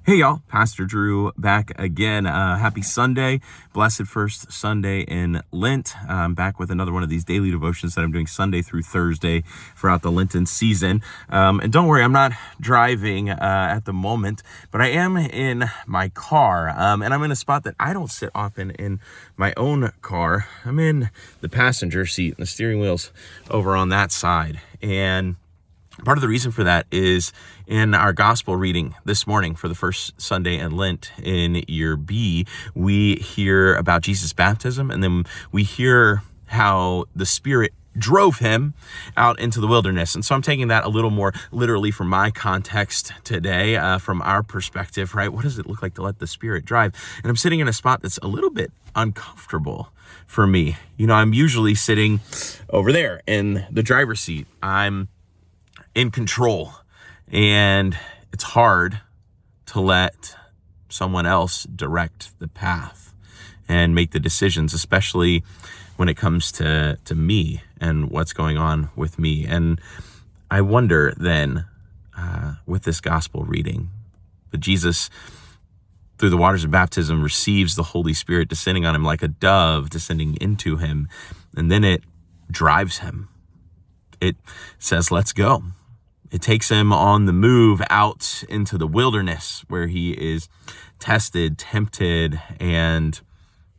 Hey y'all, Pastor Drew back again. Happy Sunday, blessed first Sunday in Lent. I'm back with another one of these daily devotions that I'm doing Sunday through Thursday throughout the Lenten season. And don't worry, I'm not driving at the moment, but I am in my car. And I'm in a spot that I don't sit often in my own car. I'm in the passenger seat, and the steering wheel's over on that side. And part of the reason for that is in our gospel reading this morning for the first Sunday in Lent in year B, we hear about Jesus' baptism, and then we hear how the Spirit drove him out into the wilderness. And so I'm taking that a little more literally from my context today, from our perspective, right? What does it look like to let the Spirit drive? And I'm sitting in a spot that's a little bit uncomfortable for me. You know, I'm usually sitting over there in the driver's seat. I'm in control, and it's hard to let someone else direct the path and make the decisions, especially when it comes to me and what's going on with me. And I wonder then, with this gospel reading, that Jesus, through the waters of baptism, receives the Holy Spirit descending on him like a dove descending into him, and then it drives him. It says, let's go. It takes him on the move out into the wilderness where he is tested, tempted, and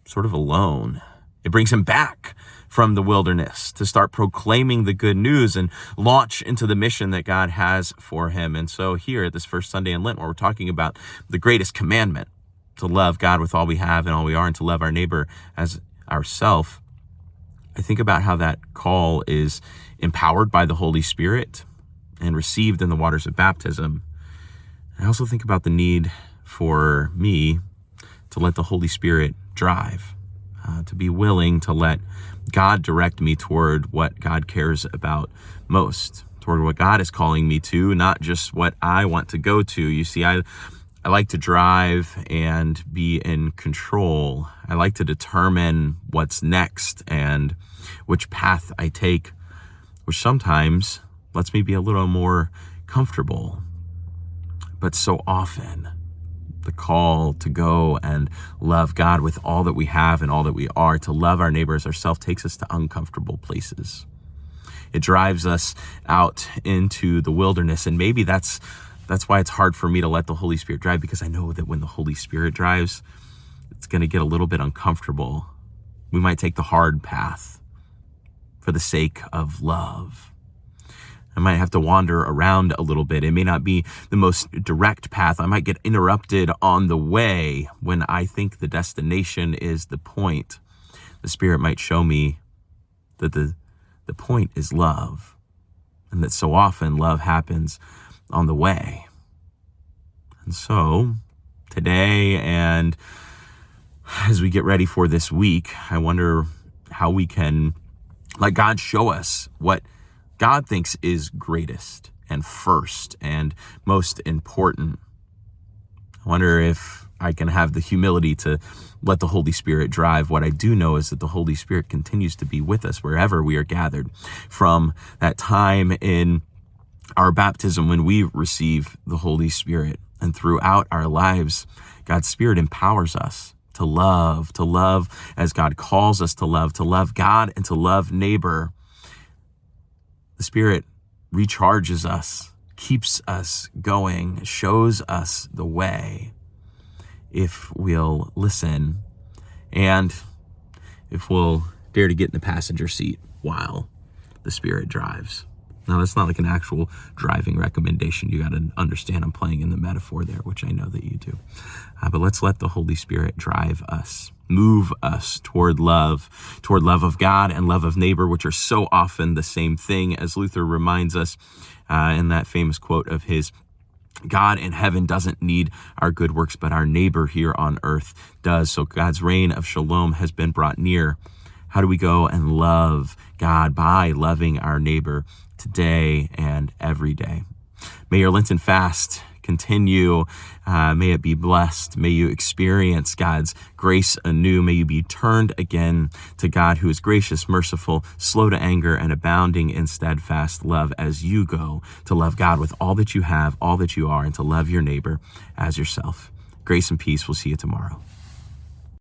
sort of alone. It brings him back from the wilderness to start proclaiming the good news and launch into the mission that God has for him. And so here at this first Sunday in Lent, where we're talking about the greatest commandment, to love God with all we have and all we are, and to love our neighbor as ourself, I think about how that call is empowered by the Holy Spirit and received in the waters of baptism. I also think about the need for me to let the Holy Spirit drive, to be willing to let God direct me toward what God cares about most, toward what God is calling me to, not just what I want to go to. You see, I like to drive and be in control. I like to determine what's next and which path I take, which sometimes lets me be a little more comfortable. But so often, the call to go and love God with all that we have and all that we are, to love our neighbors ourselves, takes us to uncomfortable places. It drives us out into the wilderness, and maybe that's why it's hard for me to let the Holy Spirit drive, because I know that when the Holy Spirit drives, it's going to get a little bit uncomfortable. We might take the hard path for the sake of love. I might have to wander around a little bit. It may not be the most direct path. I might get interrupted on the way when I think the destination is the point. The Spirit might show me that the point is love, and that so often love happens on the way. And so today, and as we get ready for this week, I wonder how we can let God show us what God thinks is greatest and first and most important. I wonder if I can have the humility to let the Holy Spirit drive. What I do know is that the Holy Spirit continues to be with us wherever we are gathered, from that time in our baptism when we receive the Holy Spirit, and throughout our lives, God's Spirit empowers us to love as God calls us to love God and to love neighbor. The Spirit recharges us, keeps us going, shows us the way, if we'll listen and if we'll dare to get in the passenger seat while the Spirit drives. Now, that's not like an actual driving recommendation. You got to understand I'm playing in the metaphor there, which I know that you do. But let's let the Holy Spirit drive us, move us toward love of God and love of neighbor, which are so often the same thing, as Luther reminds us in that famous quote of his: God in heaven doesn't need our good works, but our neighbor here on earth does. So God's reign of shalom has been brought near. How do we go and love God? By loving our neighbor today and every day. May your Lenten fast continue. May it be blessed. May you experience God's grace anew. May you be turned again to God, who is gracious, merciful, slow to anger, and abounding in steadfast love, as you go to love God with all that you have, all that you are, and to love your neighbor as yourself. Grace and peace. We'll see you tomorrow.